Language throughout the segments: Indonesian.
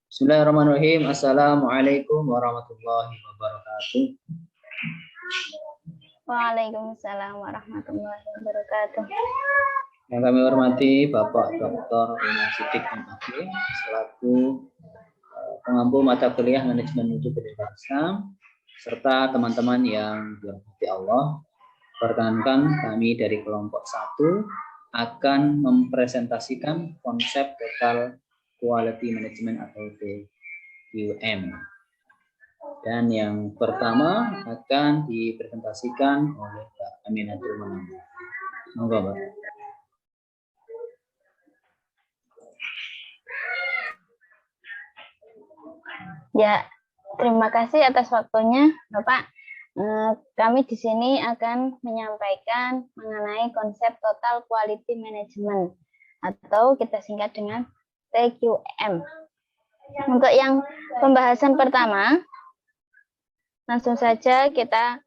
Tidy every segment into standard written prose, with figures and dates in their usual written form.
Bismillahirrahmanirrahim. Assalamualaikum warahmatullahi wabarakatuh. Waalaikumsalam warahmatullahi wabarakatuh. Yang kami hormati Bapak Dr. Iman Siddiq MAG selaku pengampu mata kuliah Manajemen Mutu Pendidikan Islam serta teman-teman yang dirahmati Allah. Perkenankan kami dari kelompok 1 akan mempresentasikan konsep Total Quality Management atau TQM. Dan yang pertama akan dipresentasikan oleh Mbak Aminatul Manamah. Monggo, Mbak. Ya, terima kasih atas waktunya, Bapak. Kami di sini akan menyampaikan mengenai konsep Total Quality Management atau kita singkat dengan TQM. Untuk yang pembahasan pertama, langsung saja kita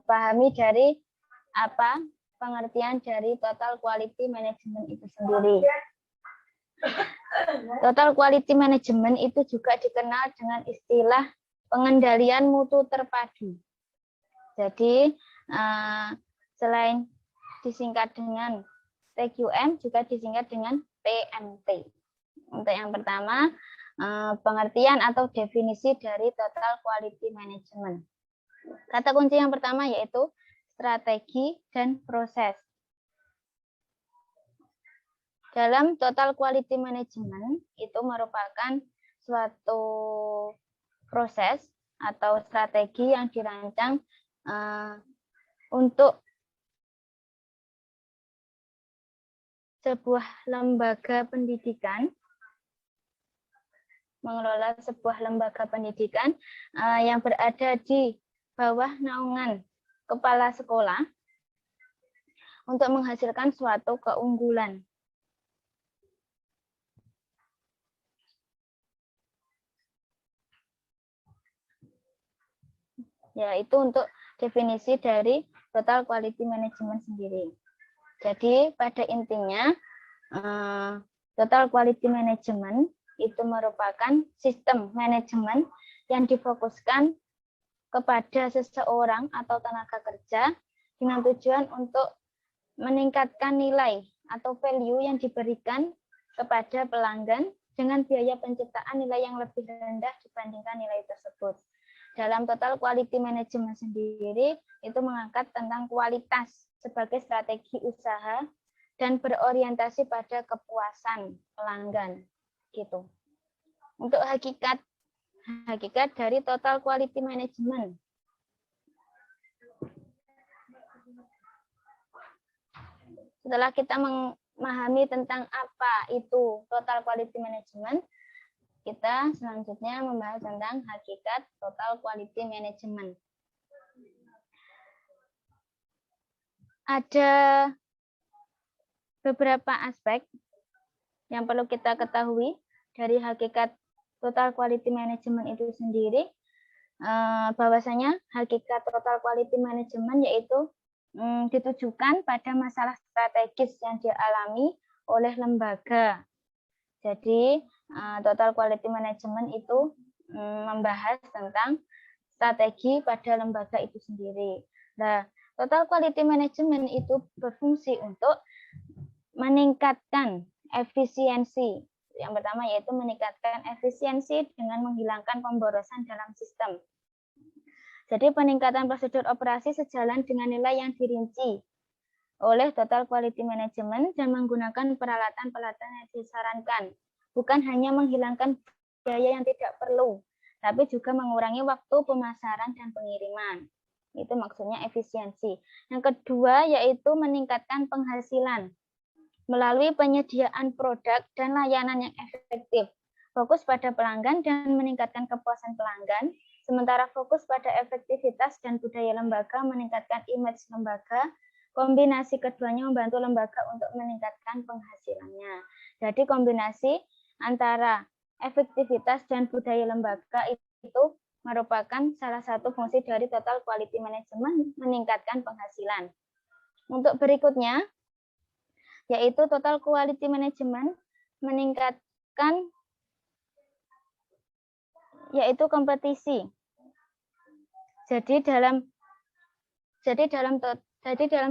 pahami dari apa pengertian dari Total Quality Management itu sendiri. Total Quality Management itu juga dikenal dengan istilah pengendalian mutu terpadu. Jadi, selain disingkat dengan TQM, juga disingkat dengan PMT. Untuk yang pertama, pengertian atau definisi dari Total Quality Management. Kata kunci yang pertama yaitu strategi dan proses. Dalam Total Quality Management itu merupakan suatu proses atau strategi yang dirancang untuk sebuah lembaga pendidikan, mengelola sebuah lembaga pendidikan yang berada di bawah naungan kepala sekolah untuk menghasilkan suatu keunggulan. Ya, itu untuk definisi dari Total Quality Management sendiri. Jadi, pada intinya, Total Quality Management itu merupakan sistem manajemen yang difokuskan kepada seseorang atau tenaga kerja dengan tujuan untuk meningkatkan nilai atau value yang diberikan kepada pelanggan dengan biaya penciptaan nilai yang lebih rendah dibandingkan nilai tersebut. Dalam Total Quality Management sendiri, itu mengangkat tentang kualitas sebagai strategi usaha dan berorientasi pada kepuasan pelanggan. Gitu. Untuk hakikat dari Total Quality Management. Setelah kita memahami tentang apa itu Total Quality Management, kita selanjutnya membahas tentang hakikat Total Quality Management. Ada beberapa aspek yang perlu kita ketahui dari hakikat Total Quality Management itu sendiri. Bahwasanya hakikat Total Quality Management yaitu ditujukan pada masalah strategis yang dialami oleh lembaga. Jadi, Total Quality Management itu membahas tentang strategi pada lembaga itu sendiri. Nah, Total Quality Management itu berfungsi untuk meningkatkan efisiensi. Yang pertama yaitu meningkatkan efisiensi dengan menghilangkan pemborosan dalam sistem. Jadi, peningkatan prosedur operasi sejalan dengan nilai yang dirinci oleh Total Quality Management dan menggunakan peralatan-peralatan yang disarankan. Bukan hanya menghilangkan biaya yang tidak perlu, tapi juga mengurangi waktu pemasaran dan pengiriman. Itu maksudnya efisiensi. Yang kedua yaitu meningkatkan penghasilan melalui penyediaan produk dan layanan yang efektif. Fokus pada pelanggan dan meningkatkan kepuasan pelanggan, sementara fokus pada efektivitas dan budaya lembaga meningkatkan image lembaga. Kombinasi keduanya membantu lembaga untuk meningkatkan penghasilannya. Jadi kombinasi antara efektivitas dan budaya lembaga itu merupakan salah satu fungsi dari Total Quality Management meningkatkan penghasilan. Untuk berikutnya, yaitu Total Quality Management meningkatkan yaitu kompetisi. Jadi dalam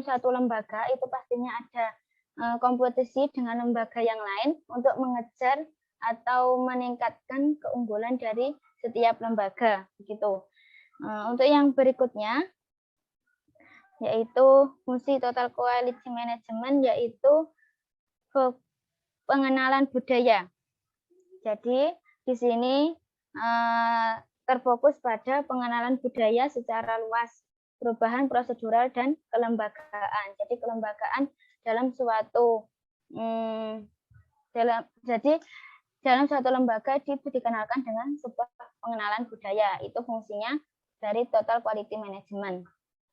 satu lembaga itu pastinya ada kompetisi dengan lembaga yang lain untuk mengejar atau meningkatkan keunggulan dari setiap lembaga, begitu. Untuk yang berikutnya yaitu fungsi total quality management, yaitu pengenalan budaya. Jadi di sini terfokus pada pengenalan budaya secara luas, perubahan prosedural dan kelembagaan. Jadi kelembagaan dalam suatu dalam suatu lembaga itu dikenalkan dengan sebuah pengenalan budaya. Itu fungsinya dari total quality management.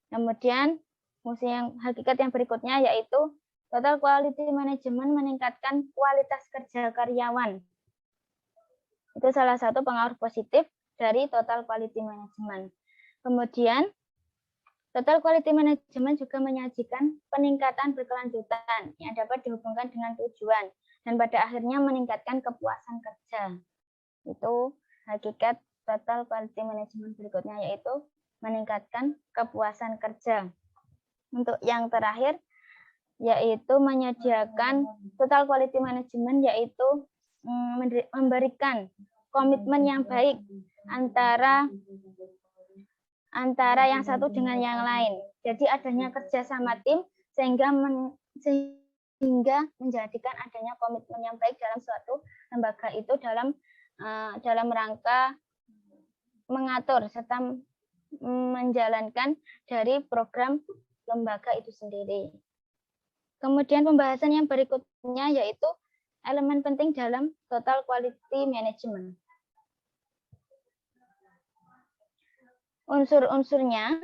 Kemudian fungsi yang hakikat yang berikutnya yaitu total quality management meningkatkan kualitas kerja karyawan. Itu salah satu pengaruh positif dari total quality management. Kemudian total quality management juga menyajikan peningkatan berkelanjutan yang dapat dihubungkan dengan tujuan dan pada akhirnya meningkatkan kepuasan kerja. Itu hakikat total quality management berikutnya, yaitu meningkatkan kepuasan kerja. Untuk yang terakhir yaitu menyediakan total quality management, yaitu memberikan komitmen yang baik antara yang satu dengan yang lain. Jadi adanya kerjasama tim sehingga menjadikan adanya komitmen yang baik dalam suatu lembaga itu dalam rangka mengatur serta menjalankan dari program lembaga itu sendiri. Kemudian pembahasan yang berikutnya yaitu elemen penting dalam total quality management. Unsur-unsurnya,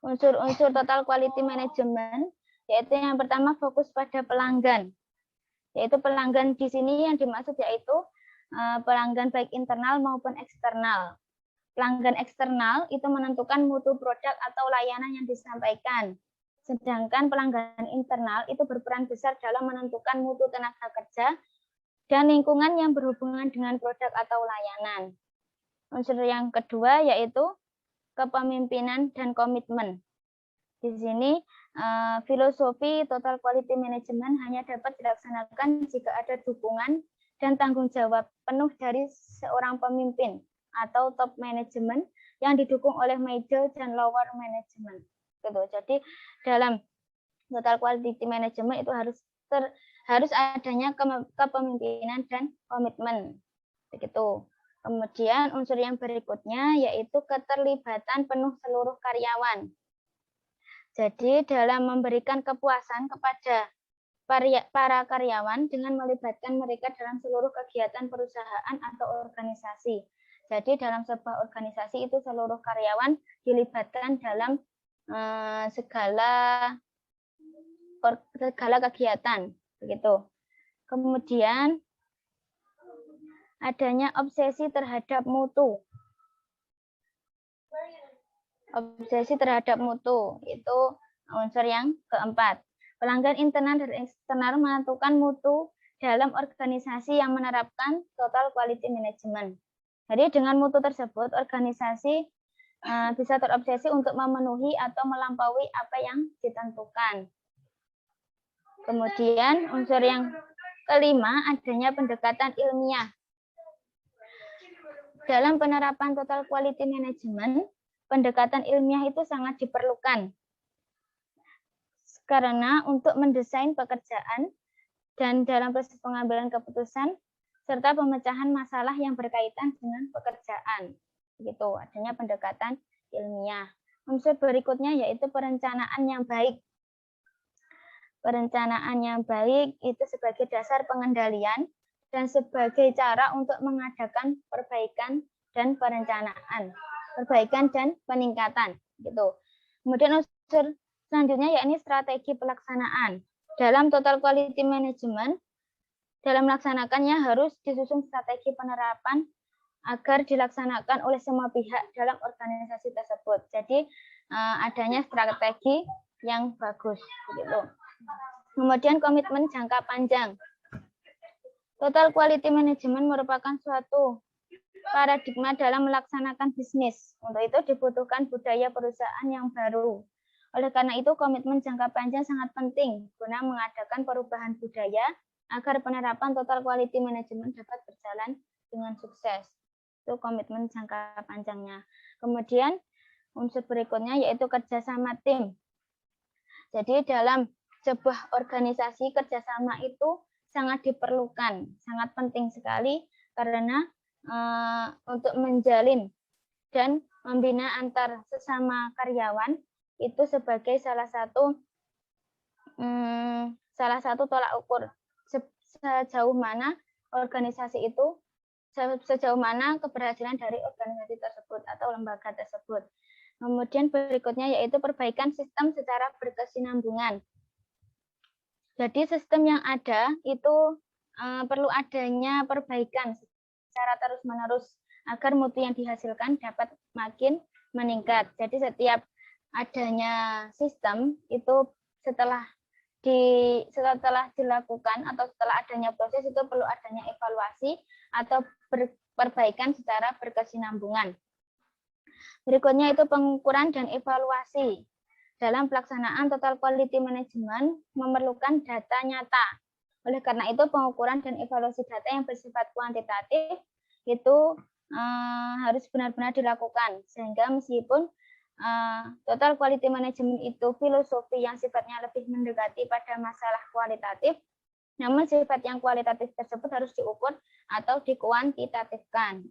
unsur-unsur total quality management, yaitu yang pertama fokus pada pelanggan. Yaitu pelanggan di sini yang dimaksud yaitu pelanggan baik internal maupun eksternal. Pelanggan eksternal itu menentukan mutu produk atau layanan yang disampaikan. Sedangkan pelanggan internal itu berperan besar dalam menentukan mutu tenaga kerja dan lingkungan yang berhubungan dengan produk atau layanan. Unsur yang kedua yaitu kepemimpinan dan komitmen. Di sini filosofi total quality management hanya dapat dilaksanakan jika ada dukungan dan tanggung jawab penuh dari seorang pemimpin atau top management yang didukung oleh middle dan lower management. Gitu. Jadi dalam total quality management itu harus adanya kepemimpinan dan komitmen. Begitu. Kemudian unsur yang berikutnya yaitu keterlibatan penuh seluruh karyawan. Jadi dalam memberikan kepuasan kepada para karyawan dengan melibatkan mereka dalam seluruh kegiatan perusahaan atau organisasi. Jadi dalam sebuah organisasi itu seluruh karyawan dilibatkan dalam segala kegiatan, begitu. Kemudian adanya obsesi terhadap mutu. Obsesi terhadap mutu itu unsur yang keempat. Pelanggan internal dan eksternal menentukan mutu dalam organisasi yang menerapkan total quality management. Jadi dengan mutu tersebut organisasi bisa terobsesi untuk memenuhi atau melampaui apa yang ditentukan. Kemudian unsur yang kelima adanya pendekatan ilmiah. Dalam penerapan total quality management, pendekatan ilmiah itu sangat diperlukan. Karena untuk mendesain pekerjaan dan dalam proses pengambilan keputusan serta pemecahan masalah yang berkaitan dengan pekerjaan. Begitu, adanya pendekatan ilmiah. Unsur berikutnya yaitu perencanaan yang baik. Perencanaan yang baik itu sebagai dasar pengendalian dan sebagai cara untuk mengadakan perbaikan dan perencanaan, perbaikan dan peningkatan. Gitu. Kemudian unsur selanjutnya yakni strategi pelaksanaan. Dalam total quality management, dalam melaksanakannya harus disusun strategi penerapan agar dilaksanakan oleh semua pihak dalam organisasi tersebut. Jadi adanya strategi yang bagus. Gitu. Kemudian komitmen jangka panjang. Total quality management merupakan suatu paradigma dalam melaksanakan bisnis. Untuk itu dibutuhkan budaya perusahaan yang baru. Oleh karena itu, komitmen jangka panjang sangat penting guna mengadakan perubahan budaya agar penerapan total quality management dapat berjalan dengan sukses. Itu komitmen jangka panjangnya. Kemudian unsur berikutnya yaitu kerjasama tim. Jadi dalam sebuah organisasi kerjasama itu sangat diperlukan, sangat penting sekali karena untuk menjalin dan membina antar sesama karyawan itu sebagai salah satu tolak ukur sejauh mana organisasi itu, sejauh mana keberhasilan dari organisasi tersebut atau lembaga tersebut. Kemudian berikutnya yaitu perbaikan sistem secara berkesinambungan. Jadi sistem yang ada itu perlu adanya perbaikan secara terus-menerus agar mutu yang dihasilkan dapat makin meningkat. Jadi setiap adanya sistem itu setelah dilakukan atau setelah adanya proses itu perlu adanya evaluasi atau perbaikan secara berkesinambungan. Berikutnya itu pengukuran dan evaluasi. Dalam pelaksanaan total quality management memerlukan data nyata. Oleh karena itu pengukuran dan evaluasi data yang bersifat kuantitatif itu harus benar-benar dilakukan sehingga meskipun total quality management itu filosofi yang sifatnya lebih mendekati pada masalah kualitatif, namun sifat yang kualitatif tersebut harus diukur atau dikuantitatifkan.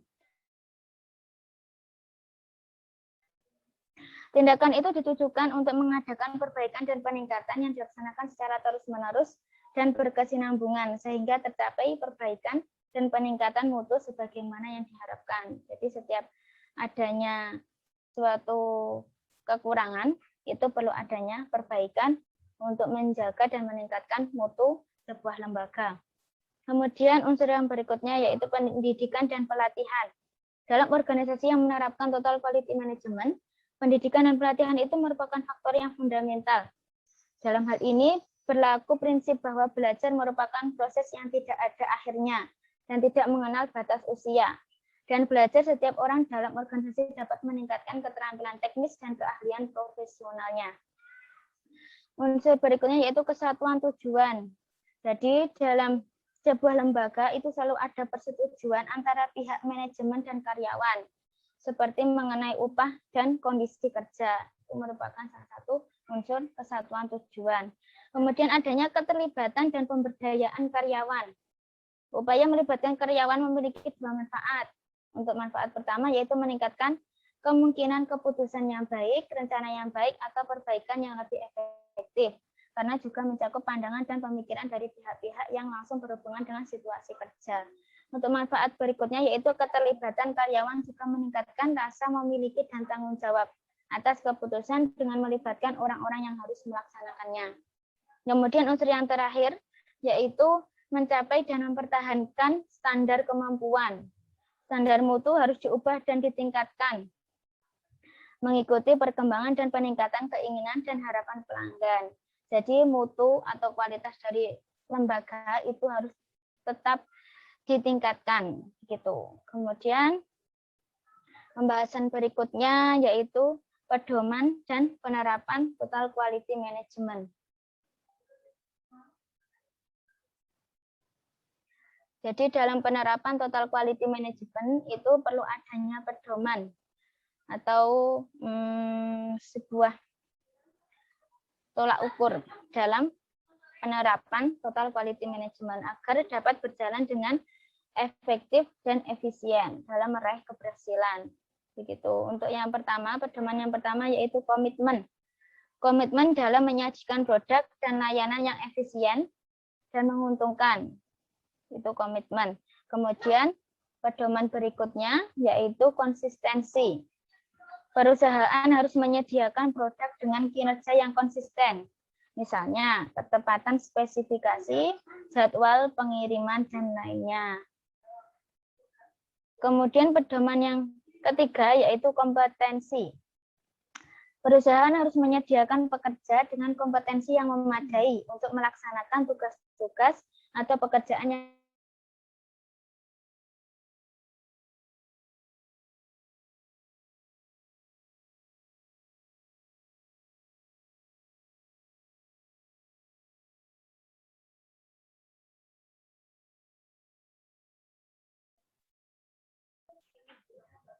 Tindakan itu ditujukan untuk mengadakan perbaikan dan peningkatan yang dilaksanakan secara terus-menerus dan berkesinambungan sehingga tercapai perbaikan dan peningkatan mutu sebagaimana yang diharapkan. Jadi setiap adanya suatu kekurangan itu perlu adanya perbaikan untuk menjaga dan meningkatkan mutu sebuah lembaga. Kemudian unsur yang berikutnya yaitu pendidikan dan pelatihan. Dalam organisasi yang menerapkan total quality management, pendidikan dan pelatihan itu merupakan faktor yang fundamental. Dalam hal ini berlaku prinsip bahwa belajar merupakan proses yang tidak ada akhirnya dan tidak mengenal batas usia. Dan belajar setiap orang dalam organisasi dapat meningkatkan keterampilan teknis dan keahlian profesionalnya. Unsur berikutnya yaitu kesatuan tujuan. Jadi dalam sebuah lembaga itu selalu ada persetujuan antara pihak manajemen dan karyawan, seperti mengenai upah dan kondisi kerja. Itu merupakan salah satu unsur kesatuan tujuan. Kemudian adanya keterlibatan dan pemberdayaan karyawan. Upaya melibatkan karyawan memiliki dua manfaat. Untuk manfaat pertama yaitu meningkatkan kemungkinan keputusan yang baik, rencana yang baik, atau perbaikan yang lebih efektif. Karena juga mencakup pandangan dan pemikiran dari pihak-pihak yang langsung berhubungan dengan situasi kerja. Untuk manfaat berikutnya yaitu keterlibatan karyawan juga meningkatkan rasa memiliki dan tanggung jawab atas keputusan dengan melibatkan orang-orang yang harus melaksanakannya. Kemudian unsur yang terakhir yaitu mencapai dan mempertahankan standar kemampuan. Standar mutu harus diubah dan ditingkatkan, mengikuti perkembangan dan peningkatan keinginan dan harapan pelanggan. Jadi mutu atau kualitas dari lembaga itu harus tetap ditingkatkan gitu. Kemudian pembahasan berikutnya yaitu pedoman dan penerapan total quality management. Jadi dalam penerapan total quality management itu perlu adanya pedoman atau sebuah tolak ukur dalam penerapan total quality management agar dapat berjalan dengan efektif dan efisien dalam meraih keberhasilan. Begitu. Untuk yang pertama, pedoman yang pertama yaitu komitmen. Komitmen dalam menyajikan produk dan layanan yang efisien dan menguntungkan. Itu komitmen. Kemudian pedoman berikutnya yaitu konsistensi. Perusahaan harus menyediakan produk dengan kinerja yang konsisten. Misalnya, ketepatan spesifikasi, jadwal pengiriman, dan lainnya. Kemudian pedoman yang ketiga yaitu kompetensi. Perusahaan harus menyediakan pekerja dengan kompetensi yang memadai untuk melaksanakan tugas-tugas atau pekerjaan yang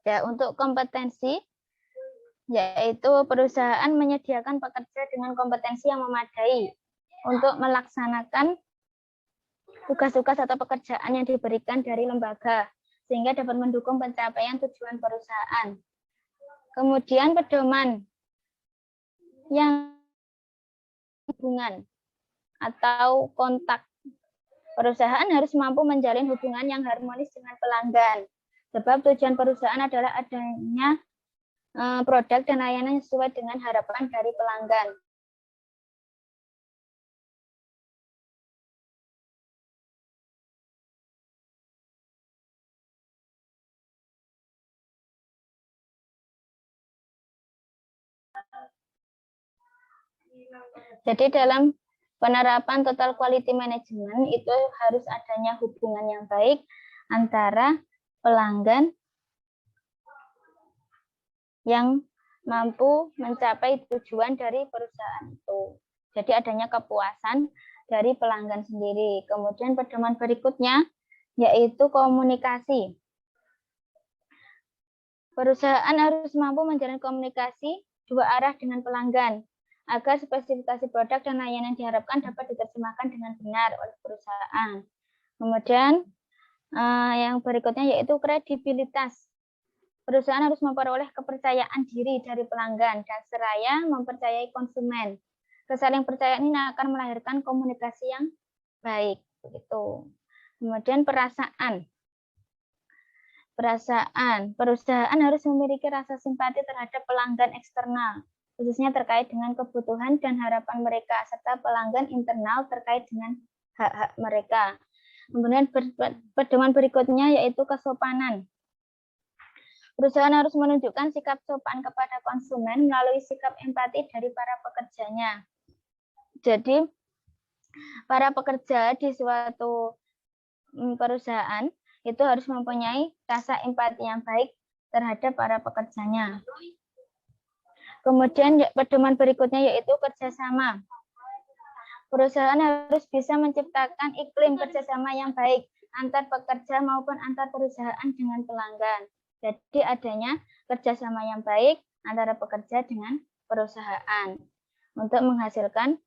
Ya, untuk kompetensi yaitu perusahaan menyediakan pekerja dengan kompetensi yang memadai untuk melaksanakan tugas-tugas atau pekerjaan yang diberikan dari lembaga sehingga dapat mendukung pencapaian tujuan perusahaan. Kemudian pedoman yang hubungan atau kontak. Perusahaan harus mampu menjalin hubungan yang harmonis dengan pelanggan. Sebab tujuan perusahaan adalah adanya produk dan layanan sesuai dengan harapan dari pelanggan. Jadi dalam penerapan total quality management itu harus adanya hubungan yang baik antara pelanggan yang mampu mencapai tujuan dari perusahaan itu. Jadi adanya kepuasan dari pelanggan sendiri. Kemudian pedoman berikutnya yaitu komunikasi. Perusahaan harus mampu menjalin komunikasi dua arah dengan pelanggan agar spesifikasi produk dan layanan diharapkan dapat diterjemahkan dengan benar oleh perusahaan. Kemudian yang berikutnya yaitu kredibilitas. Perusahaan harus memperoleh kepercayaan diri dari pelanggan dan seraya mempercayai konsumen. Kesaling percayaan ini akan melahirkan komunikasi yang baik. Begitu. Kemudian perasaan. Perusahaan harus memiliki rasa simpati terhadap pelanggan eksternal, khususnya terkait dengan kebutuhan dan harapan mereka, serta pelanggan internal terkait dengan hak-hak mereka. Kemudian pedoman berikutnya yaitu kesopanan. Perusahaan harus menunjukkan sikap sopan kepada konsumen melalui sikap empati dari para pekerjanya. Jadi, para pekerja di suatu perusahaan itu harus mempunyai rasa empati yang baik terhadap para pekerjanya. Kemudian pedoman berikutnya yaitu kerjasama. Perusahaan harus bisa menciptakan iklim kerjasama yang baik antar pekerja maupun antar perusahaan dengan pelanggan. Jadi adanya kerjasama yang baik antara pekerja dengan perusahaan untuk menghasilkan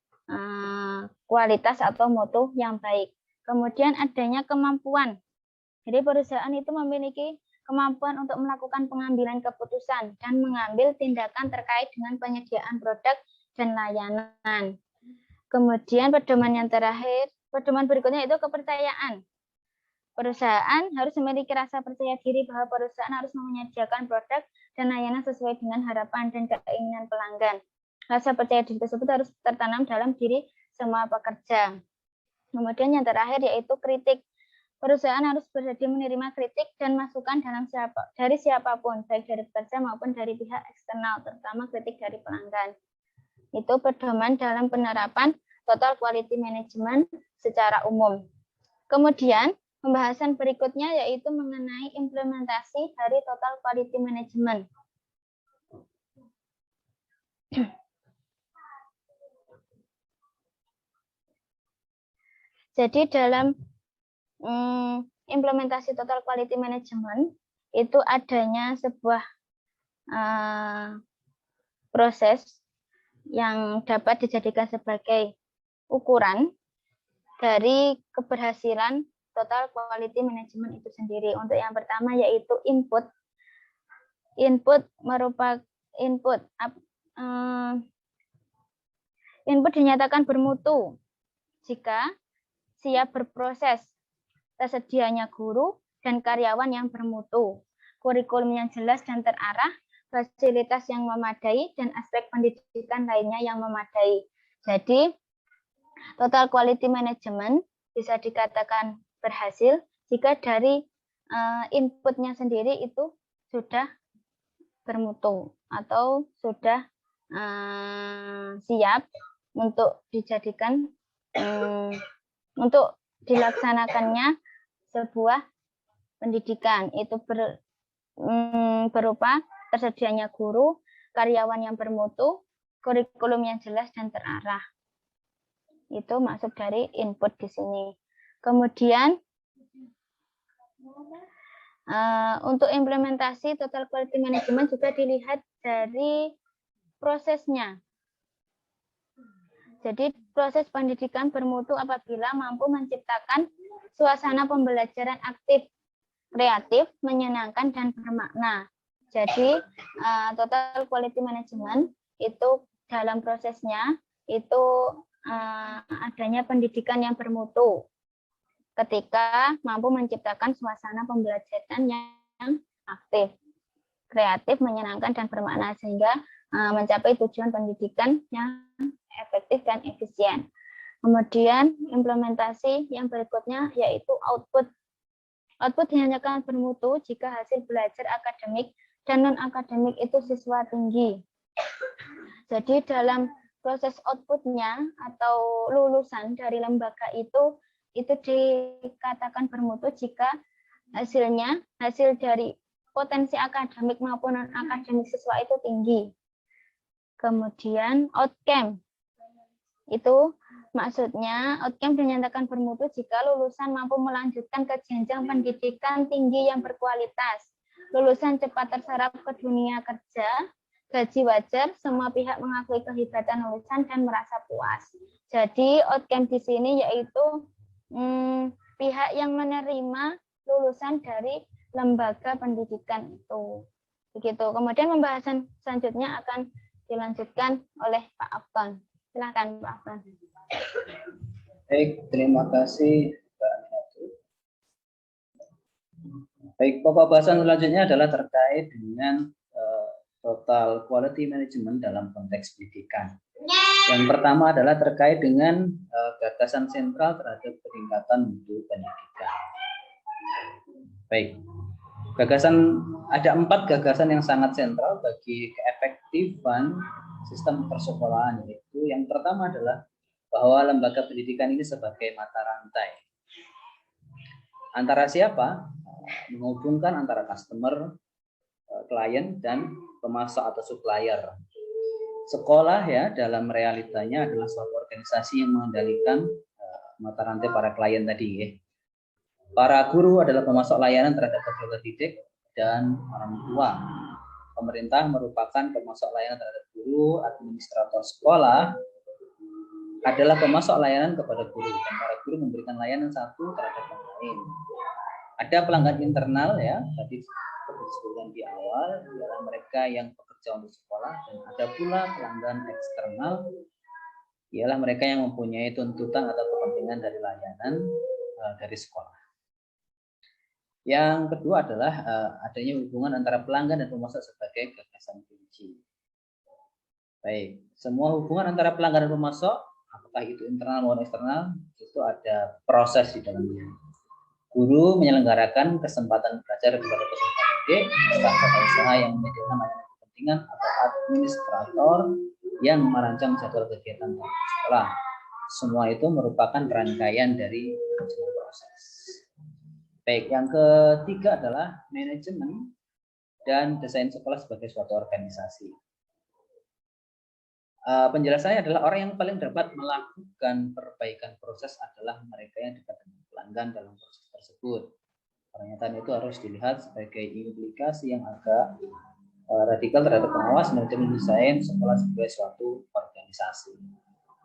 kualitas atau mutu yang baik. Kemudian adanya kemampuan. Jadi perusahaan itu memiliki kemampuan untuk melakukan pengambilan keputusan dan mengambil tindakan terkait dengan penyediaan produk dan layanan. Kemudian pedoman berikutnya itu kepercayaan. Perusahaan harus memiliki rasa percaya diri bahwa perusahaan harus menyediakan produk dan layanan sesuai dengan harapan dan keinginan pelanggan. Rasa percaya diri tersebut harus tertanam dalam diri semua pekerja. Kemudian yang terakhir yaitu kritik. Perusahaan harus bersedia menerima kritik dan masukan dari siapapun, baik dari pekerja maupun dari pihak eksternal, terutama kritik dari pelanggan. Itu pedoman dalam penerapan total quality management secara umum. Kemudian, pembahasan berikutnya yaitu mengenai implementasi dari total quality management. Jadi dalam implementasi total quality management itu adanya sebuah proses yang dapat dijadikan sebagai ukuran dari keberhasilan total quality management itu sendiri. Untuk yang pertama yaitu input. Input dinyatakan bermutu jika siap berproses, tersedianya guru dan karyawan yang bermutu, kurikulum yang jelas dan terarah, fasilitas yang memadai, dan aspek pendidikan lainnya yang memadai. Jadi, total quality management bisa dikatakan berhasil jika dari inputnya sendiri itu sudah bermutu atau sudah siap untuk dijadikan untuk dilaksanakannya sebuah pendidikan. Itu berupa tersedianya guru, karyawan yang bermutu, kurikulum yang jelas dan terarah. Itu masuk dari input di sini. Kemudian Untuk implementasi total quality management juga dilihat dari prosesnya. Jadi proses pendidikan bermutu apabila mampu menciptakan suasana pembelajaran aktif, kreatif, menyenangkan, dan bermakna. Jadi total quality management itu dalam prosesnya itu adanya pendidikan yang bermutu ketika mampu menciptakan suasana pembelajaran yang aktif, kreatif, menyenangkan, dan bermakna sehingga mencapai tujuan pendidikan yang efektif dan efisien. Kemudian implementasi yang berikutnya yaitu output. Output dinyatakan bermutu jika hasil belajar akademik dan non-akademik itu siswa tinggi. Jadi dalam proses outputnya atau lulusan dari lembaga itu dikatakan bermutu jika hasil dari potensi akademik maupun non-akademik siswa itu tinggi. Kemudian outcome. Itu maksudnya outcome dinyatakan bermutu jika lulusan mampu melanjutkan ke jenjang pendidikan tinggi yang berkualitas. Lulusan cepat terserap ke dunia kerja, gaji wajar, semua pihak mengakui kehebatan lulusan dan merasa puas. Jadi outcome di sini yaitu pihak yang menerima lulusan dari lembaga pendidikan itu. Begitu. Kemudian pembahasan selanjutnya akan dilanjutkan oleh Pak Afton. Silakan Pak Afton. Baik, terima kasih Mbak Aminatu. Baik, pokok bahasan selanjutnya adalah terkait dengan total quality management dalam konteks pendidikan. Yang pertama adalah terkait dengan gagasan sentral terhadap peningkatan mutu pendidikan. Baik, ada 4 gagasan yang sangat sentral bagi keefektifan sistem persekolahan, yaitu yang pertama adalah bahwa lembaga pendidikan ini sebagai mata rantai. Antara siapa? Menghubungkan antara customer, klien, dan pemasok atau supplier. Sekolah ya dalam realitanya adalah suatu organisasi yang mengendalikan mata rantai para klien tadi ya. Para guru adalah pemasok layanan terhadap peserta didik dan orang tua. Pemerintah merupakan pemasok layanan terhadap guru, administrator sekolah adalah pemasok layanan kepada guru, dan para guru memberikan layanan satu terhadap yang lain. Ada pelanggan internal ya, tadi disebutkan di awal, adalah mereka yang bekerja untuk sekolah, dan ada pula pelanggan eksternal, ialah mereka yang mempunyai tuntutan atau kepentingan dari layanan dari sekolah. Yang kedua adalah adanya hubungan antara pelanggan dan pemasok sebagai gagasan kunci. Baik, semua hubungan antara pelanggan dan pemasok, apakah itu internal maupun eksternal, itu ada proses di dalamnya. Guru menyelenggarakan kesempatan belajar kepada peserta didik, staf atau usaha yang menyediakan layanan kepentingan, atau administrator yang merancang jadwal kegiatan sekolah. Semua itu merupakan rangkaian dari manajemen proses. Baik, yang ketiga adalah manajemen dan desain sekolah sebagai suatu organisasi. Penjelasannya adalah orang yang paling dapat melakukan perbaikan proses adalah mereka yang dekat dengan pelanggan dalam proses tersebut. Pernyataan itu harus dilihat sebagai implikasi yang agak radikal terhadap pengawas manajemen desain sekolah sebagai suatu organisasi.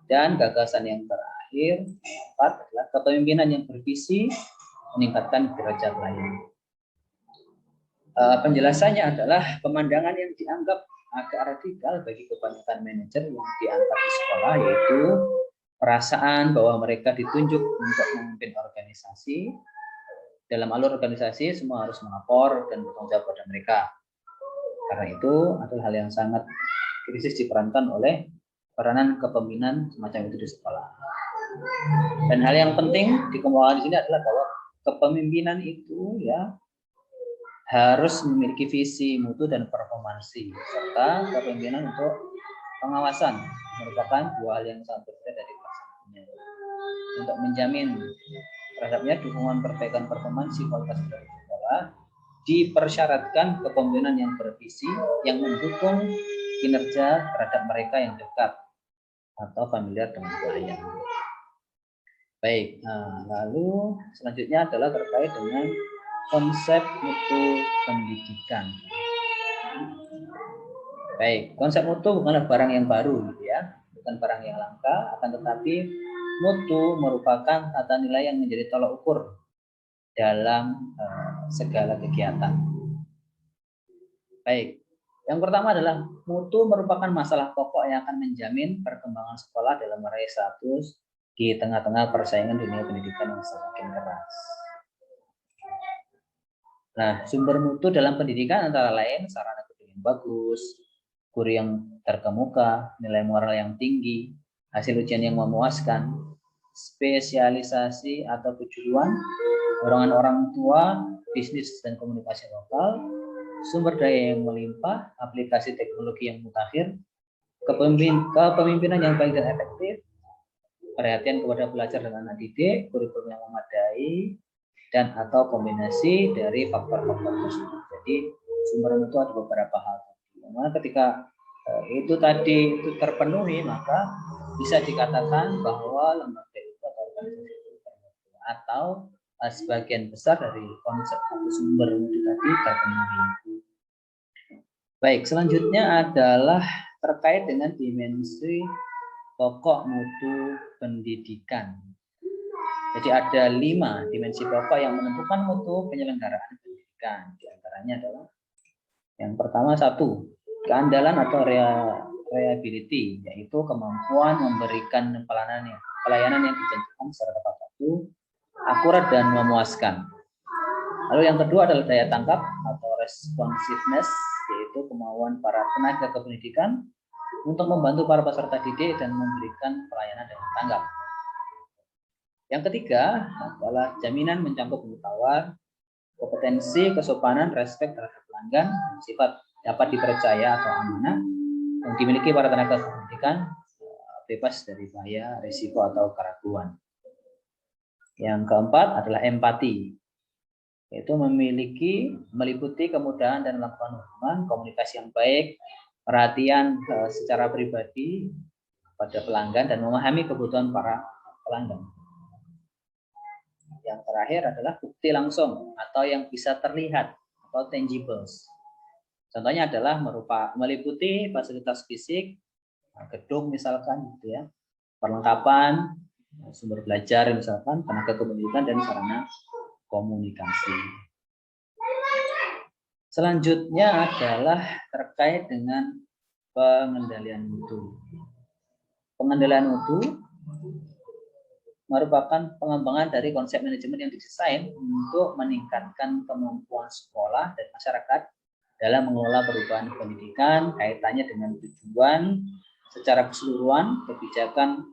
Dan gagasan yang terakhir, keempat, adalah kepemimpinan yang bervisi meningkatkan derajat layanan. Penjelasannya adalah pemandangan yang dianggap agak radikal bagi kebanyakan manajer yang diangkat di sekolah, yaitu perasaan bahwa mereka ditunjuk untuk memimpin organisasi. Dalam alur organisasi semua harus melapor dan bertanggung jawab pada mereka. Karena itu adalah hal yang sangat krisis diperankan oleh peranan kepemimpinan semacam itu di sekolah. Dan hal yang penting dikemukakan di sini adalah bahwa kepemimpinan itu ya harus memiliki visi, mutu, dan performansi, serta kepemimpinan untuk pengawasan merupakan dua hal yang sangat berbeda dari pelaksanaannya. Untuk menjamin terhadapnya dukungan perbaikan performansi kualitas dari sekolah, dipersyaratkan kepemimpinan yang bervisi yang mendukung kinerja terhadap mereka yang dekat atau familiar dengan klien. Baik, lalu selanjutnya adalah terkait dengan konsep mutu pendidikan. Baik, konsep mutu bukanlah barang yang baru, gitu ya, bukan barang yang langka, akan tetapi mutu merupakan tata nilai yang menjadi tolak ukur dalam segala kegiatan. Baik, yang pertama adalah mutu merupakan masalah pokok yang akan menjamin perkembangan sekolah dalam meraih status di tengah-tengah persaingan dunia pendidikan yang semakin keras. Nah, sumber mutu dalam pendidikan antara lain sarana yang bagus, guru yang terkemuka, nilai moral yang tinggi, hasil ujian yang memuaskan, spesialisasi atau kejuruan, dorongan orang tua, bisnis dan komunikasi lokal, sumber daya yang melimpah, aplikasi teknologi yang mutakhir, kepemimpinan yang baik dan efektif, perhatian kepada pelajar dan anak didik, kurikulum yang memadai, dan atau kombinasi dari faktor-faktor tersebut. Jadi sumber mutu ada beberapa hal. Karena ketika itu tadi itu terpenuhi, maka bisa dikatakan bahwa lembaga itu atau organisasi itu atau sebagian besar dari konsep atau sumber mutu tadi terpenuhi. Baik, selanjutnya adalah terkait dengan dimensi pokok mutu pendidikan. Jadi ada 5 dimensi pokok yang menentukan mutu penyelenggaraan pendidikan. Di antaranya adalah yang pertama 1, keandalan atau reliability, yaitu kemampuan memberikan pelayanan yang dijanjikan secara tepat waktu, akurat dan memuaskan. Lalu yang kedua adalah daya tangkap atau responsiveness, yaitu kemauan para tenaga kependidikan untuk membantu para peserta didik dan memberikan pelayanan dengan tanggap. Yang ketiga adalah jaminan mencakup pengetahuan, kompetensi, kesopanan, respek terhadap pelanggan, sifat dapat dipercaya atau amanah yang dimiliki para tenaga kependidikan, bebas dari bahaya, risiko atau keraguan. Yang keempat adalah empati, yaitu meliputi kemudahan dan melakukan hubungan, komunikasi yang baik, perhatian secara pribadi pada pelanggan dan memahami kebutuhan para pelanggan. Yang terakhir adalah bukti langsung atau yang bisa terlihat atau tangibles. Contohnya adalah meliputi fasilitas fisik, gedung misalkan, gitu ya, perlengkapan, sumber belajar misalkan, tenaga kependidikan dan sarana komunikasi. Selanjutnya adalah terkait dengan pengendalian mutu. Pengendalian mutu merupakan pengembangan dari konsep manajemen yang didesain untuk meningkatkan kemampuan sekolah dan masyarakat dalam mengelola perubahan pendidikan, kaitannya dengan tujuan secara keseluruhan, kebijakan,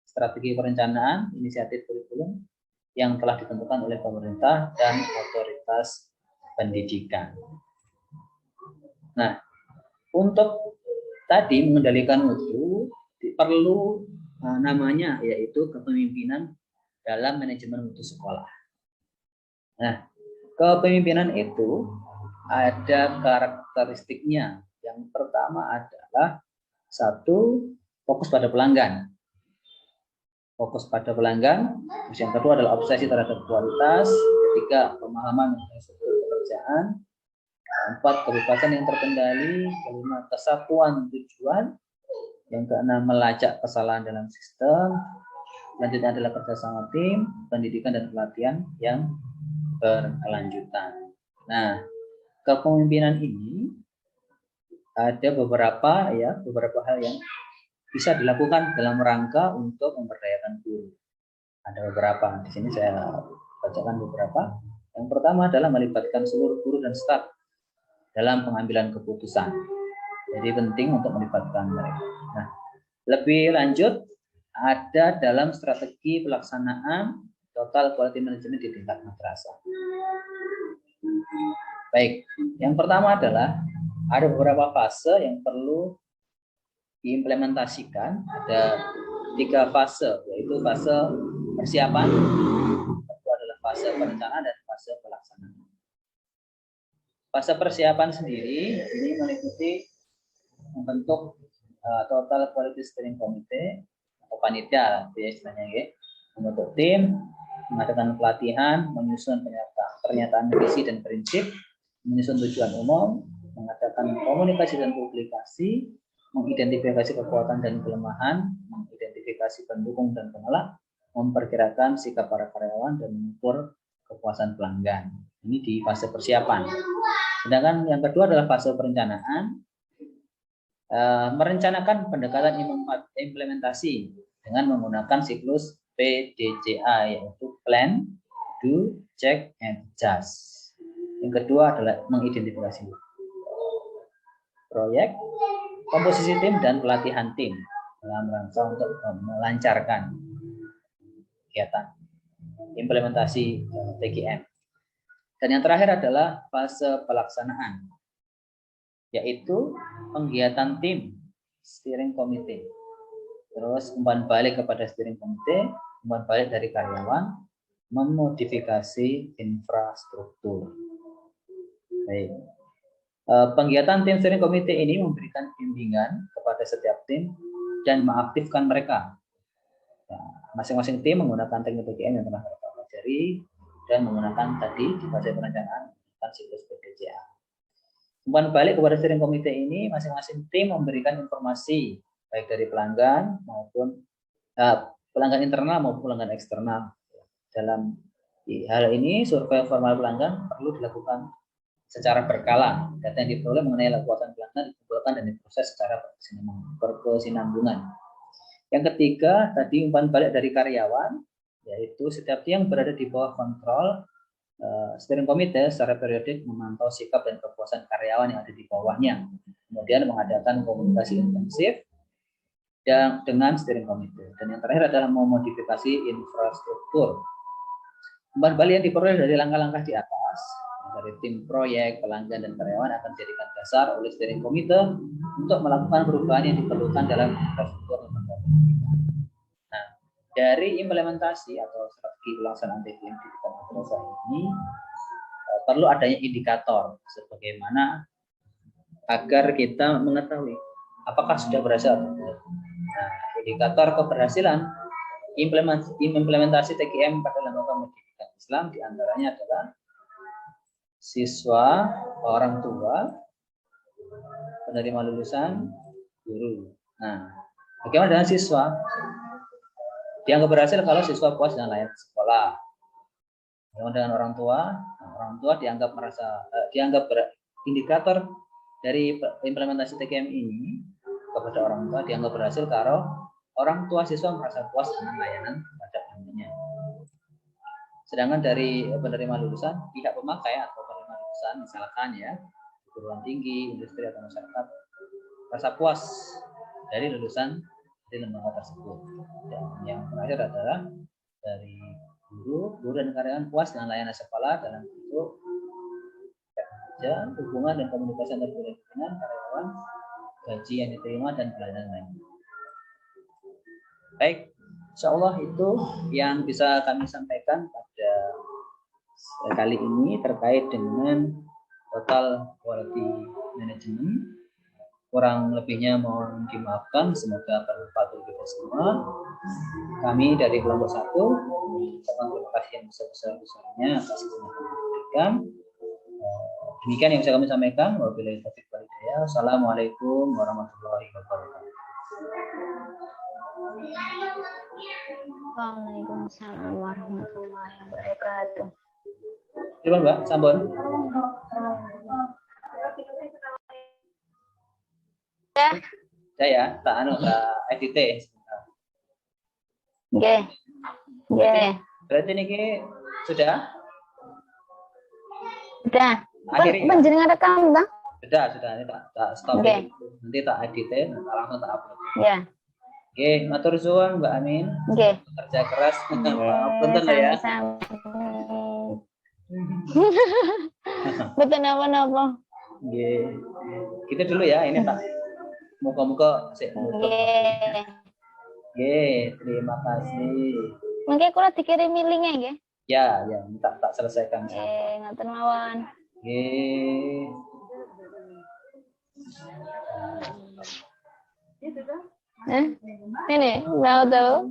strategi perencanaan, inisiatif kurikulum yang telah ditentukan oleh pemerintah dan otoritas pendidikan. Nah, untuk tadi mengendalikan mutu perlu namanya yaitu kepemimpinan dalam manajemen mutu sekolah. Nah, kepemimpinan itu ada karakteristiknya. Yang pertama adalah 1, fokus pada pelanggan. Fokus pada pelanggan. Terus yang kedua adalah obsesi terhadap kualitas. 3, pemahaman mengenai struktur pekerjaan. 4, kebebasan yang terkendali. 5, kesatuan tujuan. Yang ke-6, melacak kesalahan dalam sistem. Selanjutnya adalah kerjasama tim, pendidikan dan pelatihan yang berkelanjutan. Nah, kepemimpinan ini ada beberapa hal yang bisa dilakukan dalam rangka untuk memberdayakan guru. Ada beberapa. Di sini saya bacakan beberapa. Yang pertama adalah melibatkan seluruh guru dan staf dalam pengambilan keputusan. Jadi penting untuk melibatkan mereka. Nah, lebih lanjut ada dalam strategi pelaksanaan total quality management di tingkat madrasah. Baik, yang pertama adalah ada beberapa fase yang perlu diimplementasikan. Ada 3 fase, yaitu fase persiapan, itu adalah fase perencanaan dan fase pelaksanaan. Fase persiapan sendiri ini meliputi membentuk total quality steering committee atau panitia, istilahnya, membentuk tim, mengadakan pelatihan, menyusun penyertaan pernyataan visi dan prinsip, menyusun tujuan umum, mengadakan komunikasi dan publikasi, mengidentifikasi kekuatan dan kelemahan, mengidentifikasi pendukung dan penolak, memperkirakan sikap para karyawan, dan mengukur kepuasan pelanggan. Ini di fase persiapan. Sedangkan yang kedua adalah fase perencanaan. Merencanakan pendekatan implementasi dengan menggunakan siklus PDCA, yaitu Plan, Do, Check, and Adjust. Yang kedua adalah mengidentifikasi proyek, komposisi tim, dan pelatihan tim dalam rangka untuk melancarkan kegiatan implementasi TGM. Dan yang terakhir adalah fase pelaksanaan, yaitu penggiatan tim, steering committee, terus umpan balik kepada steering committee, umpan balik dari karyawan, memodifikasi infrastruktur. Baik. Penggiatan tim steering committee ini memberikan bimbingan kepada setiap tim dan mengaktifkan mereka. Masing-masing tim menggunakan teknik TGM yang telah mereka pelajari dan menggunakan tadi di fase perencanaan siklus PDCA. Umpan balik kepada steering committee ini, masing-masing tim memberikan informasi baik dari pelanggan maupun pelanggan internal maupun pelanggan eksternal. Dalam hal ini, survei formal pelanggan perlu dilakukan secara berkala. Data yang diperoleh mengenai kekuatan pelanggan dikumpulkan dan diproses secara berkesinambungan. Yang ketiga, tadi umpan balik dari karyawan, yaitu setiap yang berada di bawah kontrol steering committee secara periodik memantau sikap dan kepuasan karyawan yang ada di bawahnya, kemudian mengadakan komunikasi intensif dengan steering committee. Dan yang terakhir adalah memodifikasi infrastruktur. Umpan balik yang diperoleh dari langkah-langkah di atas, dari tim proyek, pelanggan, dan karyawan akan dijadikan dasar oleh steering committee untuk melakukan perubahan yang diperlukan dalam infrastruktur lembaga pendidikan. Nah, dari implementasi atau strategi pelaksanaan TGM di madrasah ini perlu adanya indikator sebagaimana agar kita mengetahui apakah sudah berhasil. Nah, indikator keberhasilan implementasi TGM pada lembaga pendidikan Islam diantaranya adalah siswa, orang tua, penerima lulusan, guru. Nah, bagaimana dengan siswa? Dianggap berhasil kalau siswa puas dengan layanan sekolah. Bagaimana dengan orang tua? Nah, orang tua dianggap indikator dari implementasi TGM ini kepada orang tua dianggap berhasil kalau orang tua siswa merasa puas dengan layanan pada anaknya. Sedangkan dari penerima lulusan, pihak pemakai atau penerima lulusan, misalkan ya, perguruan tinggi, industri atau masyarakat, rasa puas dari lulusan di lembaga tersebut. Dan yang terakhir adalah dari guru dan karyawan puas dengan layanan sekolah dalam bentuk kerja, hubungan dan komunikasi antar guru dengan karyawan, gaji yang diterima, dan pelayanan lain. Baik, insya Allah itu yang bisa kami sampaikan pada kali ini terkait dengan total quality management. Kurang lebihnya mohon dimaafkan, semoga bermanfaat bagi kita semua. Kami dari kelompok 1 mengucapkan terima kasih yang besar-besarnya atas kesempatan yang diberikan. Demikian yang bisa kami sampaikan. Wabillahi taufiq wal hidayah. Assalamualaikum warahmatullahi wabarakatuh. Waalaikumsalam warahmatullahi wabarakatuh. Silakan Mbak, Sambon. Saya tak edit sebentar. Nggih. Berarti ini sudah? Sudah. Akhirnya Panjenengan rekam, Bang? Sudah. Ini tak stop. Okay. Nanti tak edit, langsung tak upload. Ya. Oke, matur suwun Mbak Amin. Oke. Kerja keras. Punten ya. Betul napa-napa. Nggih. Gitu dulu ya, ini tak muka-muka sik. Nggih. Nggih, terima kasih. Mengke kula dikirimi link-e nggih. Ya, tak selesaikan. Nggih, ngoten mawon. Nggih. Ini, mau tahu?